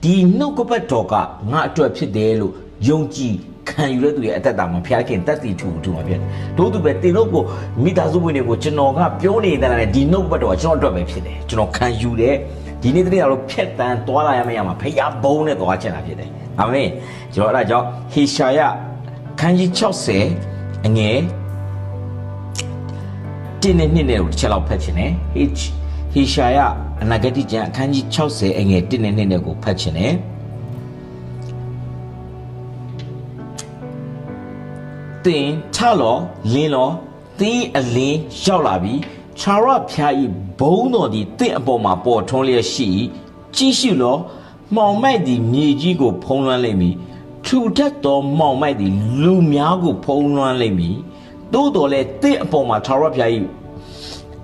ဒီနှုတ်ကပတ်တော်ကငါအတွက်ဖြစ်တယ်လို့ယုံကြည်ခံယူတဲ့သူရဲ့အသက်တာမှာဘုရားခင်တက်တည်ထူမှာဖြစ်တယ်တို့သူပဲတင်တို့ကိုမိသားစုဝင်တွေကိုကျွန်တော်ကပြောနေတဲ့လည်းဒီနှုတ်ကပတ်တော်ကကျွန်တော်အတွက်ပဲဖြစ်တယ်ကျွန်တော်ခံယူတယ်ဒီနေ့တည်းကတော့ဖြတ်တန်းသွားလာရမယ့်ရမှာဘုရားဘုန်းနဲ့သွားချင်တာဖြစ်တယ်အာမင်ကျွန်တော်အဲ့ဒါကြောင့်ဟေရှာယခန်းကြီး60အငယ်1နဲ့2နဲ့ကိုတစ်ချက်လောက်ဖတ်ချင်တယ်ဟေရှာယအနာဂတိကျမ်းအခန်းကြီး60အငယ်1နဲ့2နဲ့ကိုဖတ်ချင်တယ်တင်ထလောလင်းလောသီးအလင်းရောက်လာပြီခြာရဖျားဤဘုံတော်သည်တင့်အပေါ်မှာပေါ်ထွန်းလျက်ရှိကြည့်ရှုလောမှောင်မိုက်သည်မြေကြီးကိုဖုံးလွှမ်းလိမ့်မည်ထူထပ်သောမှောင်မိုက်သည်လူများကိုဖုံးလွှမ်းလိမ့်မည်သို့တော်လည်းတင့်အပေါ်မှာခြာရဖျားဤ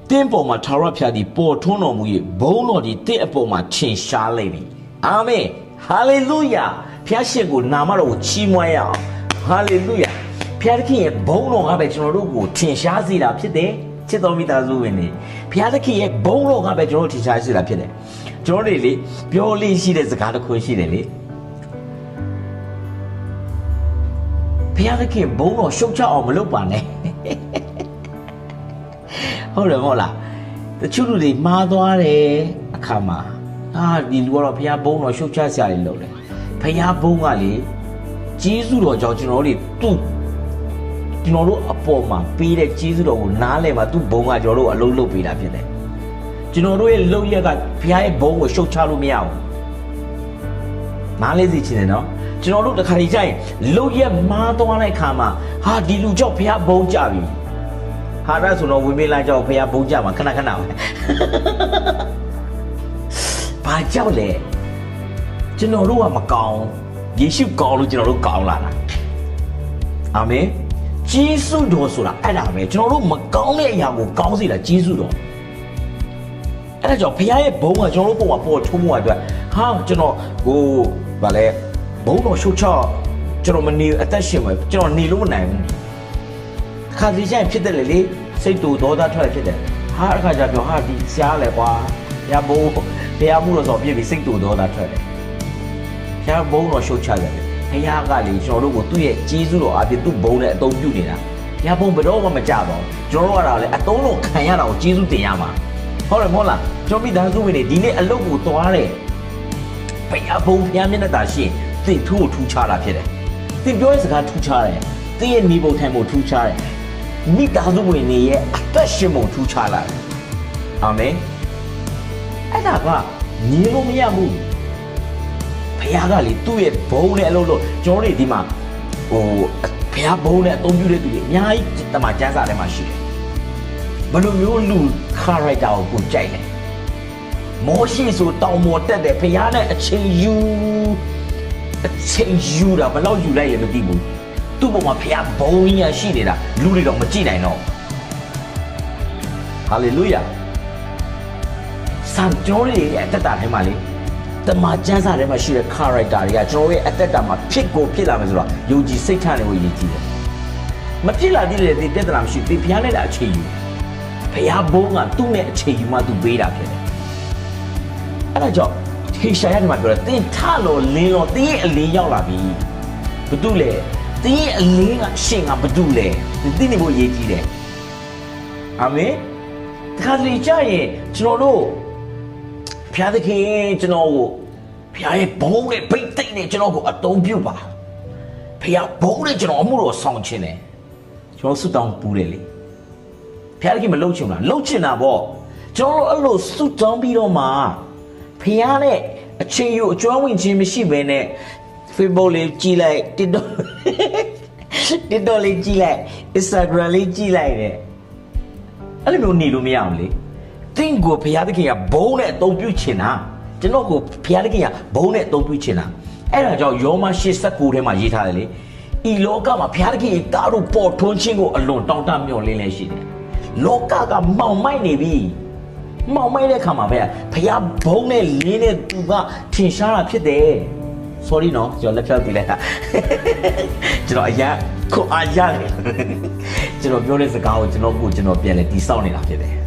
တင်းပေါ်မှာခြာရဖျားသည်ပေါ်ထွန်းတော်မူ၍ဘုံတော်သည်တင့်အပေါ်မှာထင်ရှားလိမ့်မည်အာမင်ဟာလေလုယာဖျားရှင်ကိုနာမတော်ကိုချီးမွမ်းရအောင်ဟာလေလုယာဖျားသခင်ရဲ့ဘုန်းတော်ကပဲကျွန်တော်တို့ကိုထင်ရှားစေတာဖြစ်တယ်ချစ်တော်မိသားစုဝင်တွေဖျားသခင်ရဲ့ဘုန်းတော်ကပဲကျွန်တော်တို့ထင်ရှားစေတာဖြစ်တယ်ကျွန်တော်တို့လေပြောလေးရှိတဲ့စကားတစ်ခုရှိတယ်လေဖျားသခင်ဘုန်းတော်ရှုပ်ချအောင်မလုပ်ပါနဲ့ဟုတ်တယ်မဟုတ်လားတချို့လူတွေမှားသွားတယ်အခါမှာဒီလူကတော့ဖျားဘုန်းတော်ရှုပ်ချစရာတွေလုပ်တယ်ဖျားဘုန်းကလေကျေးဇူးတော်ကြောင့်ကျွန်တော်တို့ကျွန်တော်တို့အပေါ်မှာပေးတဲ့ကျေးဇူးတော်ကိုနားလည်မှာသူ့ဘုံကကျွန်တော်တို့အလုံးလုံးပေးတာဖြစ်တယ်ကျွန်တော်တို့ရဲ့လုပ်ရက်ကဘုရားရဲ့ဘုံကိုရှုပ်ချလို့မရဘူးနားလေးစီချင်တယ်နော်ကျွန်တော်တို့တစ်ခါတည်းကျရင်လုပ်ရက်မားသွားတဲ့ခါမှာဒီလူကြောင့်ဘုရားဘုံကြပြီဟာဒါဆိုတော့ဝိမေလာကြောင့်ဘုရားဘုံကြမှာခဏခဏပဲဘာကြောင့်လဲကျွန်တော်တို့ကမကောင်းယေရှုကောင်းလို့ကျွန်တော်တို့ကောင်းလာတာအာမင်ကျေးဇူးတော်ဆိုတာအဲ့ဒါပဲကျွန်တော်တို့မကောင်းတဲ့အရာကိုကောင်းစေတာကျေးဇူးတော်အဲ့ဒါကြောင့်ဘုရားရဲ့ဘုန်းကကျွန်တော်တို့ပုံမှာပေါ်ထုံးမှုအတွက်ကျွန်တော်ကိုဗာလဲဘုန်းတော်ရှုပ်ချကျွန်တော်မနေအသက်ရှင်မှာကျွန်တော်နေလို့မနိုင်ဘူးခါစီကျရင်ဖြစ်တယ်လေစိတ်တူဒေါသထွက်ဖြစ်တယ်အခါကျပြောဒီရှားလဲကွာဘုရားဘုန်းဘုရားမှုတော်ဆိုပြည့်ပြီးစိတ်တူဒေါသထွက်တယ်ဘုရားဘုန်းတော်ရှုပ်ချတယ်ဘုရားကလေကျွန်တော်တို့ကိုသူ့ရဲ့ကျေးဇူးတော်အပြင်သူ့ဘုန်းနဲ့အသုံးပြုနေတာဘုရားဘုန်းဘယ်တော့မှမကြပါဘူးကျွန်တော်တို့ကတော့လေအသုံးတော်ခံရတာကိုကျေးဇူးတင်ရမှာဟုတ်တယ်မဟုတ်လားကျွန်တော်မိသားစုဝင်တွေဒီနေ့အလုပ်ကိုသွားတယ်ဘုရားဘုန်းဘုရားမျက်နှာသာရှင်သင်ထူးထူးခြားတာဖြစ်တယ်သင်ပြောတဲ့စကားထူးခြားတယ်သင်ရဲ့နေပုံထိုင်ပုံထူးခြားတယ်မိသားစုဝင်တွေရဲ့အသက်ရှင်ပုံထူးခြားလာတယ်အာမင်အဲ့ဒါကညီလို့မရဘူးဘုရားကလေသူ့ရဲ့ဘုန်းနဲ့အလုပ်လို့ကျွန်တော်တို့ဒီမှာဘုရားဘုန်းနဲ့အသုံးပြုတဲ့သူတွေအများကြီးတမန်ကျမ်းစာထဲမှာရှိတယ်ဘယ်လိုမျိုးလူခါရိုက်တာကိုကြိုက်လဲမောရှိဆိုတောင်ပေါ်တက်တယ်ဘုရားနဲ့အချိန်ယူတာဘယ်လောက်ယူလိုက်ရမသိဘူးသူ့ပေါ်မှာဘုရားဘုန်းကြီးရှိနေတာလူတွေတော့မကြည့်နိုင်တော့ဟာလေလုယာစံကြောတွေရဲ့အသက်တာထဲမှာလေတမန်ကျမ်းစာထဲမှာရှိတဲ့ character တွေကကျွန်တော်ရဲ့အသက်တာမှာဖြစ်လာမယ်ဆိုတော့ယုံကြည်စိတ်ထားနေကိုရည်ကြည်တယ်မဖြစ်လာသေးတဲ့ဒီပြဿနာမရှိသေးဘုရားနဲ့လည်းအချိန်ယူဘုရားဘုန်းကသူ့နဲ့အချိန်ယူမှသူပေးတာဖြစ်တယ်အဲ့ဒါကြောင့်ဟေရှာယကမှပြောတယ်သင်ထလို့လင်းလို့သင်ရဲ့အလင်းရောက်လာပြီဘာတူလဲသင်ရဲ့အလင်းကရှင်ကဘာတူလဲသင်နေဖို့ရည်ကြည်တယ်အာမင်တခါတလေကြာရင်ကျွန်တော်တို့ဘုရားသခင်ကျွန်တော်ကိုဘုရားရဲ့ဘုန်းနဲ့ဗိတ်သိမ့်နဲ့ကျွန်တော်ကိုအသုံးပြုပါဘုရားဘုန်းနဲ့ကျွန်တော်အမှုတော်ဆောင်ခြင်းတယ်ကျွန်တော်ဆုတောင်းပူတယ်လေဘုရားသခင်မလှုပ်ချင်ဘူးလားလှုပ်ချင်တာပေါ့ကျွန်တော်တို့အဲ့လိုဆုတောင်းပြီးတော့မှဘုရားနဲ့အချိန်ယူအကျွမ်းဝင်ခြင်းမရှိဘဲနဲ့ Facebook လေးကြည့်လိုက် TikTok လေးကြည့်လိုက် Instagram လေးကြည့်လိုက်တယ်အဲ့လိုမျိုးနေလို့မရဘူးလေသင်ကိုဘုရားသခင်ကဘုန်းနဲ့အသုံးပြုချင်တာကျွန်တော်ကိုဘုရားသခင်ကဘုန်းနဲ့အသုံးပြုချင်တာအဲ့ဒါကြောင့်ယောမ8:9ထဲမှာရေးထားတယ်လေဤလောကမှာဘုရားသခင်ကားတို့ပေါ်ထွန်းခြင်းကိုအလွန်တောင်းတမျှော်လင့်လဲရှိတယ်လောကကမှောင်မိုက်နေပြီမှောင်မိုက်တဲ့ခါမှာပဲဘုရားဘုန်းနဲ့လင်းတဲ့သူကထင်ရှားတာဖြစ်တယ် sorry နော်ကျွန်တော်လက်ဖြောက်တည်လိုက်တာကျွန်တော်အရာခွန်အားရတယ်ကျွန်တော်ပြောတဲ့စကားကိုကျွန်တော်ပြန်လဲတီးဆောက်နေတာဖြစ်တယ်